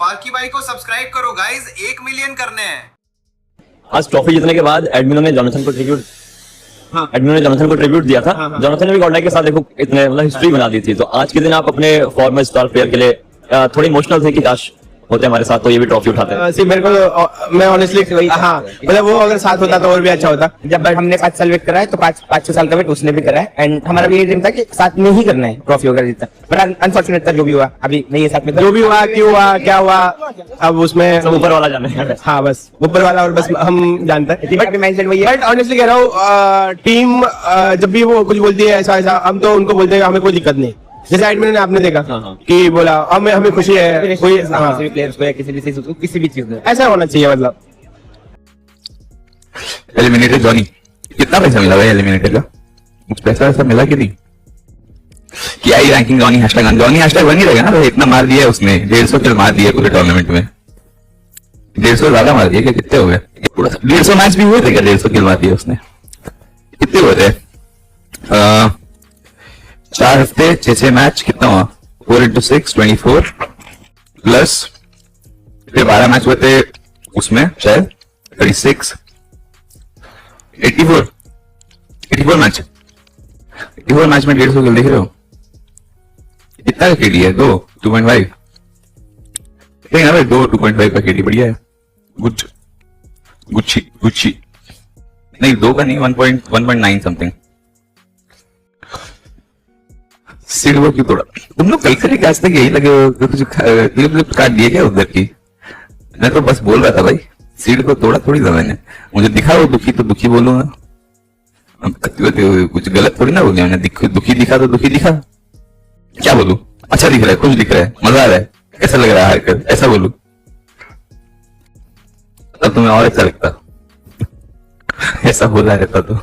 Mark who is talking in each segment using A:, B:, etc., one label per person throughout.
A: Sparky भाई को subscribe करो गाइस, 1 मिलियन करने हैं।
B: आज ट्रॉफी जीतने के बाद एडमिनो ने जॉनथन को ट्रिब्यूट दिया था। जॉनथन ने भी गॉडलाइक के साथ देखो इतने मतलब हिस्ट्री बना दी थी। तो आज के दिन आप अपने फॉर्मर स्टार प्लेयर के लिए थोड़े इमोशनल थे कि काश होते हमारे साथ तो ये भी ट्रॉफी उठाते हैं।
C: मेरे को मैं ऑनेस्टली हाँ मतलब वो अगर साथ होता तो और भी अच्छा होता। जब हमने 5 साल वेट करा है तो 5-6 साल का वेट उसने भी करा है एंड हमारा भी ये ड्रीम था कि साथ में ही करना है ट्रॉफी वगैरह जीतना। बट अनफॉर्चुनेट था जो भी हुआ, अभी नहीं है साथ में। जो भी हुआ, क्यों हुआ, क्या हुआ, अब उसमें
B: सब ऊपर वाला जाने।
C: हाँ बस ऊपर वाला और बस हम जानते हैं। बट ऑनेस्टली कह रहा हूँ टीम जब भी वो कुछ बोलती है ऐसा ऐसा, हम तो उनको बोलते हैं हमें कोई दिक्कत नहीं। जैसे एडमिन ने आपने देखा कि बोला हमें खुशी है कोई प्लेयर्स को या किसी भी चीज में ऐसा होना चाहिए। मतलब
D: एलिमिनेटेड जॉनी, कितना पैसा मिला भाई एलिमिनेटेड का? कुछ पैसा वैसा मिला कि नहीं? क्या ही रैंकिंग जॉनी हैशटैग बन ही रहेगा ना भाई। इतना मार दिया है उसने, 150 किल मार दिए पूरे टूर्नामेंट में। 150 ज्यादा मार दिया क्या? कितने हो गए? 150 मैच भी हुए थे क्या? 150 किल मार दिए उसने। कितने हुए थे? 4 हफ्ते 6 मैच, कितना हुआ? 4 into 6 24 प्लस फिर 12 मैच हुए थे उसमें शायद 36 84 मैच में 150 किल देख रहे हो? कितना का केडी है? 2.5 ठीक है भाई। 2.5 का केडी बढ़िया है। गुच्ची नहीं, 2 का नहीं, 1.9 समथिंग। सीड वो क्यों तोड़ा? तुम लोग कल से आज तक यही लगे हो? कुछ क्लिप काट दिए क्या उधर की? मैं तो बस बोल रहा था भाई, सीड को तोड़ा थोड़ी था मैंने। मुझे दिखा वो दुखी तो दुखी बोलूंगा। कुछ गलत थोड़ी ना बोलिए मैंने। दुखी दिखा तो दुखी दिखा। क्या बोलूं? अच्छा दिख रहा है, खुश दिख रहा है, मजा आ रहा है, कैसा लग रहा है हारकर, ऐसा बोलूं? तब तुम्हें और अच्छा लगता ऐसा बोला रहता तो।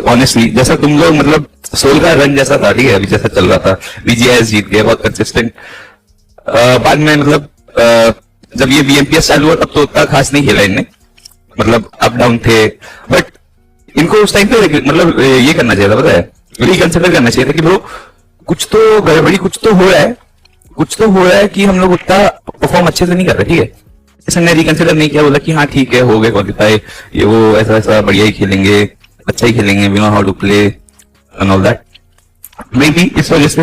D: ऑनेस्टली जैसा तुम लोग मतलब सोल का रन जैसा था, ठीक है, अभी जैसा चल रहा था, बीजीएस जीत गए बहुत कंसिस्टेंट। बाद में मतलब जब ये बीएमपीएस चालू हुआ तब तो उतना खास नहीं खेला इनने, मतलब अप डाउन थे। बट इनको उस टाइम पे मतलब ये करना चाहिए था, पता है, रिकंसिडर करना चाहिए था कि ब्रो कुछ तो गड़बड़ी, कुछ तो हो रहा है कि हम लोग उतना परफॉर्म अच्छे से नहीं कर रहे, ठीक है। इसने रिकंसिडर नहीं किया, बोला कि हाँ ठीक है, हो गए क्वालिफाई, ये वो ऐसा बढ़िया ही खेलेंगे, अच्छा ही खेलेंगे, we know how to play and all that. Maybe इस वजह से,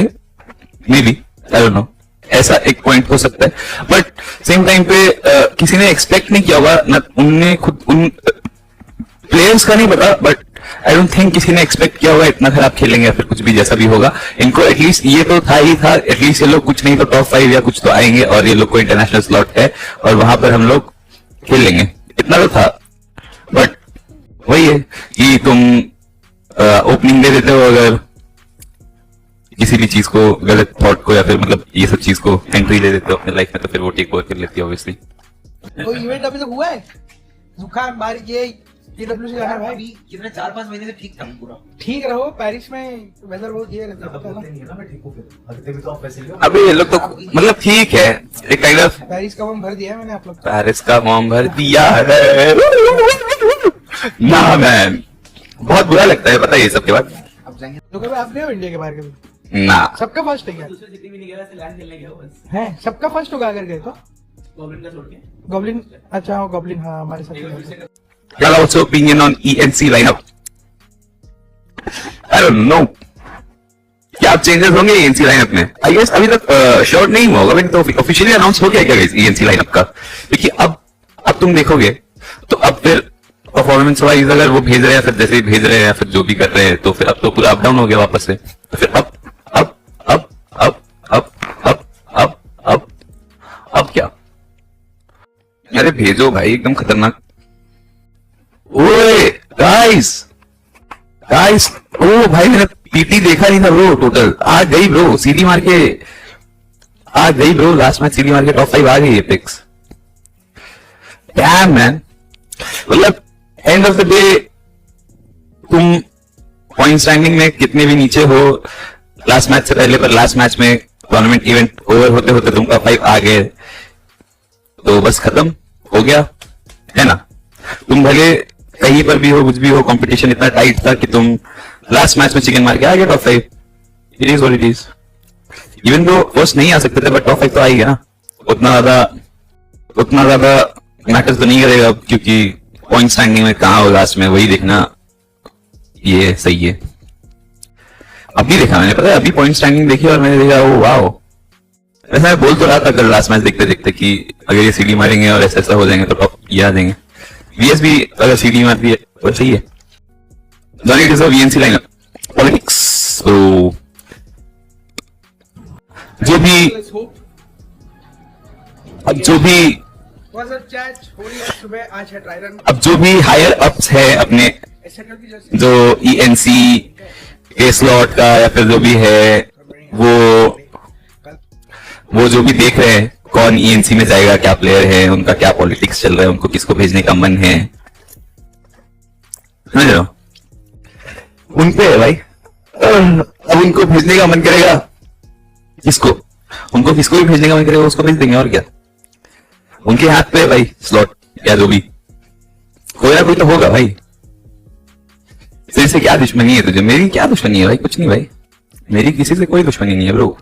D: maybe I don't know, ऐसा एक पॉइंट हो सकता है। बट सेम टाइम पे किसी ने एक्सपेक्ट नहीं किया होगा ना, उनने खुद उन प्लेयर्स का नहीं पता, बट आई डोंट थिंक किसी ने एक्सपेक्ट किया होगा इतना खराब खेलेंगे या फिर कुछ भी जैसा भी होगा। इनको एटलीस्ट ये तो था ही था, एटलीस्ट ये लोग कुछ नहीं तो टॉप 5 या कुछ तो आएंगे और ये लोग को इंटरनेशनल स्लॉट है और वहां पर हम लोग खेल लेंगे, इतना तो था। बट वही है कि तुम ओपनिंग दे देते हो अगर किसी भी चीज को, गलत थॉट को या फिर मतलब ये सब चीज को एंट्री ले देते हो अपने लाइफ में, तो फिर वो टेक ओवर कर लेती है ऑब्वियसली।
E: कोई इवेंट अभी तक हुआ है? जुकाम बारिश ये डब्ल्यूसी जाना भाई
F: कितने 4-5 महीने से ठीक था पूरा।
E: ठीक रहो, पेरिस में वेदर बहुत ये रहता है ना।
D: अबे ये लोग तो मतलब ठीक है, एक काइंड ऑफ
E: पेरिस का फॉर्म भर दिया है मैंने, आप लोग
D: पेरिस का फॉर्म भर दिया है ना मैन। बहुत बुरा लगता है पता है ये सब के बाद।
E: अब जाएंगे तो कभी आप गए हो इंडिया के बाहर कभी?
D: ना,
E: सबका फर्स्ट है क्या?
F: दूसरे सिटी में नहीं गया, वैसे लैंड खेलने गया बस।
E: है सबका फर्स्ट होगा अगर गए तो?
F: गॉब्लिन का छोड़ के।
E: गॉब्लिन, अच्छा हाँ गॉब्लिन, हाँ हमारे साथ।
D: what's your opinion on ENC lineup? I don't know. क्या आप चेंजेस होंगे ENC लाइनअप में? आई गेस अभी तक श्योर नहीं हुआ होगा, लेकिन तो ऑफिशियली अनाउंस हो गया क्या ENC लाइनअप का? देखिए अब तुम देखोगे तो अब फिर परफॉर्मेंस वाइज अगर वो भेज रहे हैं, फिर जैसे भेज रहे हैं या फिर जो भी कर रहे हैं, तो फिर अब तो पूरा अप डाउन हो गया वापस से। तो फिर अब क्या? अरे भेजो भाई, एकदम खतरनाक। ओए गाइस ओ भाई मैंने पीटी देखा नहीं था ब्रो, टोटल आ गई ब्रो, सीडी मार के आ गई ब्रो, लास्ट मैच सीडी मार के टॉप 5 आ गई एपेक्स। डैम मैन, मतलब एंड ऑफ द डे तुम पॉइंट स्टैंडिंग में कितने भी नीचे हो लास्ट मैच से पहले, पर लास्ट मैच में टूर्नामेंट इवेंट ओवर होते होते तुम टॉप 5 आ गए तो बस खत्म हो गया है ना। तुम भले कहीं पर भी हो, कुछ भी हो, कंपटीशन इतना टाइट था कि तुम लास्ट मैच में चिकन मार के आ गए top 5। It is what it is. Even though first नहीं आ सकते थे बट टॉप 5 तो आ ही गया ना, उतना ज्यादा मैटर्स तो नहीं करेगा, क्योंकि पॉइंट स्टैंडिंग में कहां हो लास्ट में वही देखना ये सही है। अभी देखा मैंने, पता है अभी पॉइंट स्टैंडिंग देखी और मैंने देखा ओ वाओ, ऐसा मैं बोल तो रहा था कल लास्ट मैच देखते देखते कि अगर ये सीडी मारेंगे और ऐसा हो जाएंगे तो टॉप ये आ जाएंगे। वीएस भी अगर सीडी मारती है वो सही है। Johnny deserve VNC lineup politics. तो जो भी
E: Let's hope.
D: अब जो भी
E: Was a chat हो रही है सुबह आज है ट्राई रन
D: अब जो भी हायर अप्स है अपने
E: एसएटएल की जर्सी
D: जो ईएनसी के स्लॉट का या फिर जो भी है वो जो भी देख रहे हैं कौन ईएनसी में जाएगा, क्या प्लेयर है, उनका क्या पॉलिटिक्स चल रहा है, उनको किसको भेजने का मन है, समझ रहे हो, उन पे है भाई। अब उनको भेजने का मन करेगा किसको, उनको किसको भी भेजने का मन करेगा उसको भेज देंगे, और क्या उनके हाथ पे है भाई स्लॉट या जो भी, कोई ना कोई तो होगा भाई। तेरे से क्या दुश्मनी है तुझे, मेरी क्या दुश्मनी है भाई, कुछ नहीं भाई, मेरी किसी से कोई दुश्मनी नहीं है ब्रो,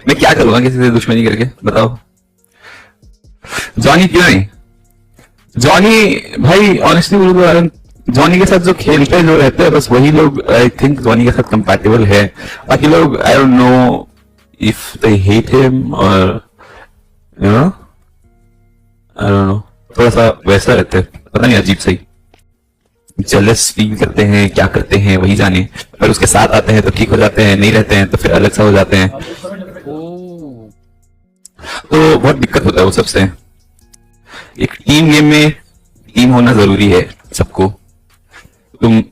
D: मैं क्या करूंगा किसी से दुश्मनी करके बताओ। जॉनी क्यों नहीं, जॉनी भाई ऑनेस्टली बोलूं तो जॉनी के साथ जो खेलते हैं जो रहते हैं बस वही लोग आई थिंक जॉनी के साथ कंपैटिबल है, बाकी लोग I don't know if they hate him और you know I don't know, थोड़ा सा वैसा रहते हैं, पता नहीं अजीब सही जेलस फील करते हैं, क्या करते हैं वही जाने, पर उसके साथ आते हैं तो ठीक हो जाते हैं, नहीं रहते हैं तो फिर अलग सा हो जाते हैं, तो बहुत दिक्कत होता है वो सबसे। एक टीम गेम में टीम होना जरूरी है सबको, तुम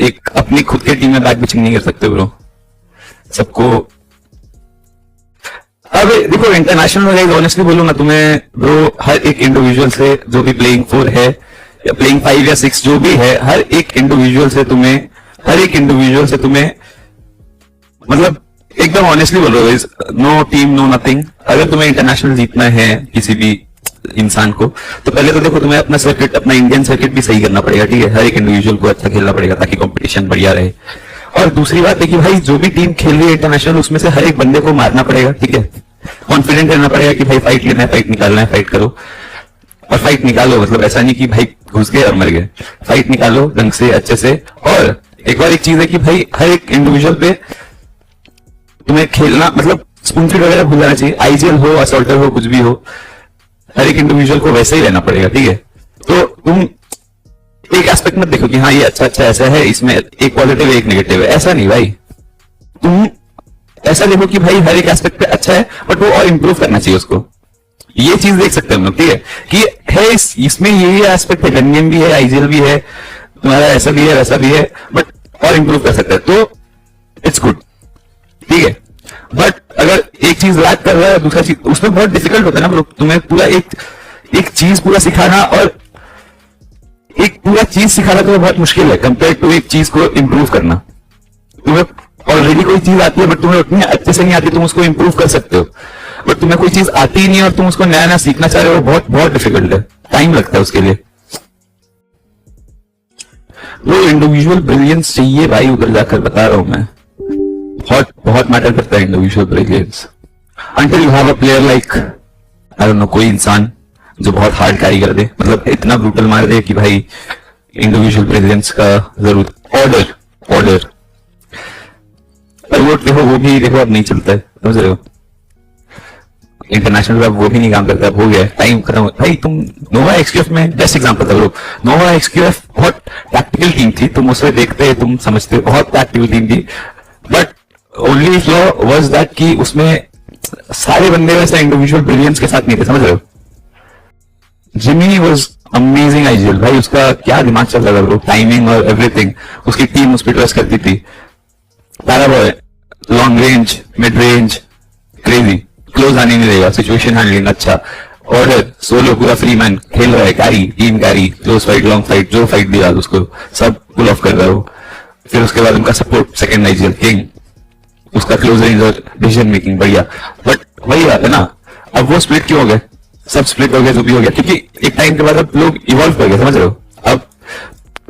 D: एक अपनी खुद के टीम में बैक पिचिंग नहीं कर सकते ब्रो सबको। अब देखो इंटरनेशनल में ऑनेस्टली बोलूं ना तुम्हें ब्रो, हर एक इंडिविजुअल से जो भी प्लेइंग 4 है या प्लेइंग 5 या 6 जो भी है, हर एक इंडिविजुअल से तुम्हें मतलब एकदम ऑनेस्टली बोल रहा हूँ, नो टीम नो नथिंग। अगर तुम्हें इंटरनेशनल जीतना है किसी भी इंसान को तो पहले तो देखो तुम्हें अपना सर्किट, अपना इंडियन सर्किट भी सही करना पड़ेगा, ठीक है, हर एक इंडिविजुअल को अच्छा खेलना पड़ेगा ताकि कंपटीशन बढ़िया रहे। और दूसरी बात है कि भाई जो भी टीम खेल रही है इंटरनेशनल उसमें से हर एक बंदे को मारना पड़ेगा, ठीक है, कॉन्फिडेंट रहना पड़ेगा कि भाई फाइट लेना है, फाइट निकालना है, फाइट करो और फाइट निकालो, मतलब ऐसा नहीं कि भाई घुस गए और मर गए, फाइट निकालो ढंग से अच्छे से। और एक बार एक चीज है कि भाई हर एक इंडिविजुअल पे तुम्हें खेलना मतलब स्पून फीड वगैरह भूल जाना चाहिए, आईजीएल हो असॉल्टर हो कुछ भी हो, हर एक इंडिविजुअल को वैसे ही रहना पड़ेगा, ठीक है। तो तुम एक एस्पेक्ट मत देखो कि हाँ ये अच्छा ऐसा है, इसमें एक पॉजिटिव है एक नेगेटिव है, ऐसा नहीं भाई, तुम ऐसा देखो कि भाई हर एक एस्पेक्ट पे अच्छा है बट वो और इंप्रूव करना चाहिए उसको, ये चीज देख सकते हैं हम लोग, ठीक है, कि है इसमें ये एस्पेक्ट है, गन गेम भी है, आईजीएल भी है, तुम्हारा ऐसा भी है वैसा भी है, बट और इंप्रूव कर सकते हैं तो इट्स गुड, ठीक है। बट अगर एक चीज लैक कर रहा है दूसरा चीज उसमें बहुत डिफिकल्ट होता है ना, तुम्हें पूरा एक चीज पूरा सिखाना और एक पूरा चीज सिखाना तो बहुत मुश्किल है कंपेयर टू एक चीज को इंप्रूव करना। तुम्हें ऑलरेडी कोई चीज आती है बट तुम्हें उतनी अच्छे से नहीं आती, तुम उसको इंप्रूव कर सकते हो, बट तुम्हें कोई चीज आती ही नहीं और तुम उसको नया नया सीखना चाह रहे हो, बहुत बहुत डिफिकल्ट है, टाइम लगता है उसके लिए। वो इंडिविजुअल ब्रिलियंस चाहिए भाई, उधर जाकर बता रहा हूं मैं, बहुत बहुत मैटर करता है individual brilliance. Until you have a player like I don't no, कोई इंसान जो बहुत हार्ड कैरी कर दे, मतलब इतना ब्रूटल मार दे कि भाई इंडिविजुअल ब्रिलियंस का जरूर ऑर्डर वो देखो, वो भी देखो अब नहीं चलता है, समझ रहे हो, इंटरनेशनल अब वो भी नहीं काम करता, हो गया टाइम खत्म भाई। तुम नोवा एक्सक्यूएफ में बेस्ट एग्जांपल था ब्रो, नोवा एक्सक्यूएफ बहुत टैक्टिकल टीम थी, तुम उसे देखते तुम समझते बहुत टैक्टिकल टीम थी, but only flaw was that कि उसमें सारे बंदे वैसा इंडिविजुअल ब्रिलियंस के साथ नहीं थे, समझ रहे हो। जिमी वाज अमेजिंग आईजीएल भाई, उसका क्या दिमाग चल रहा था ब्रो, टाइमिंग और एवरीथिंग, उसकी टीम उस पर ट्रस्ट करती थी। Paraboy long range mid range crazy, close आने नहीं देगा, सिचुएशन हैंडलिंग अच्छा, ऑर्डर सोलो पूरा फ्री मैन खेल रहा है, carry team carry, close fight long fight जो फाइट दिया उसको सब पुल ऑफ कर रहा है वो। फिर उसके बाद उनका सपोर्ट सेकंड आईजीएल किंग, उसका क्लोज रेंज और डिसीजन मेकिंग बढ़िया, बट वही बात है ना, अब वो स्प्लिट क्यों हो गए, सब स्प्लिट हो गया जो भी हो गया, क्योंकि एक टाइम के बाद अब लोग इवॉल्व कर गए, समझ रहे हो। अब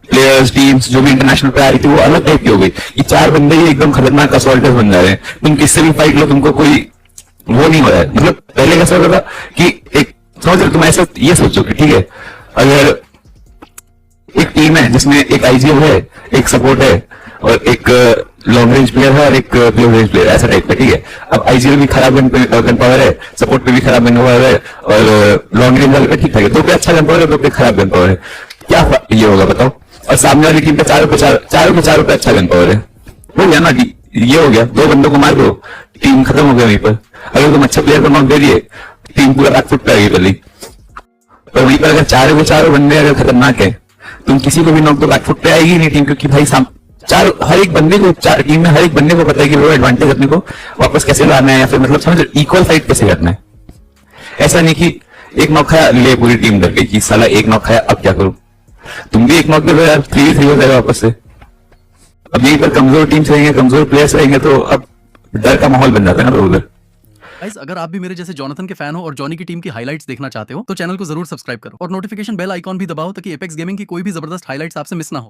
D: प्लेयर्स टीम्स जो भी इंटरनेशनल पे आ रही थी वो अलग टाइप की हो गई, ये 4 बंदे ही एकदम खतरनाक असॉल्टर्स बन जा रहे हैं, तुम किससे भी फाइट लो तुमको कोई वो नहीं हो रहा है। मतलब पहले कैसा होता था कि एक समझ रहे हो, तुम ऐसा ये सोचो कि ठीक है, अगर एक टीम है जिसमें एक आईजीएल है, एक सपोर्ट है और एक लॉन्ग रेंज प्लेयर है और एक क्लोज रेंज प्लेयर, ऐसा टाइप का, ठीक है। अब आईजीएल भी खराब गन पावर है, सपोर्ट पे भी खराब गन पावर है और लॉन्ग रेंज वाले पे ठीक ठाक है, तो पे अच्छा गन पावर है, तो पे खराब गन पावर है, क्या ये होगा बताओ। और सामने वाली टीम पे चारों पे अच्छा गन पावर है, हो गया ना, ये हो गया, 2 बंदों को मार दो, टीम खत्म हो गया वहीं पर। अगर तुम अच्छे प्लेयर को नॉक दे दिए, टीम पूरा बैकफुट पे आ गई पहले। पर वहीं पर अगर चारों बंदे अगर खतरनाक है, तुम किसी को भी नॉक दो, बैकफुट पे आएगी नहीं टीम, क्योंकि भाई हर एक बंदे को, टीम में हर एक बंदे को पता है कि वो एडवांटेज अपने को वापस कैसे लाना है, या फिर मतलब समझ इक्वल फाइट कैसे करना है। ऐसा नहीं कि एक नॉक खाया ले पूरी टीम डर गई कि साला एक नॉक खाया अब क्या करूं। तुम भी एक नॉक दे दो यार, 3-3 हो जाएगा वापस से। अब यहीं पर कमजोर टीम्स रहेंगे, कमजोर प्लेयर्स रहेंगे, तो अब डर का माहौल बन जाता है ना उधर।
G: गाइस, अगर आप भी मेरे जैसे जॉनथन के फैन हो और जॉनी की टीम की हाइलाइट्स देखना चाहते हो तो चैनल को जरूर सब्सक्राइब करो और नोटिफिकेशन बेल आइकॉन भी दबाओ ताकि एपेक्स गेमिंग की कोई भी जबरदस्त हाइलाइट्स आपसे मिस ना हो।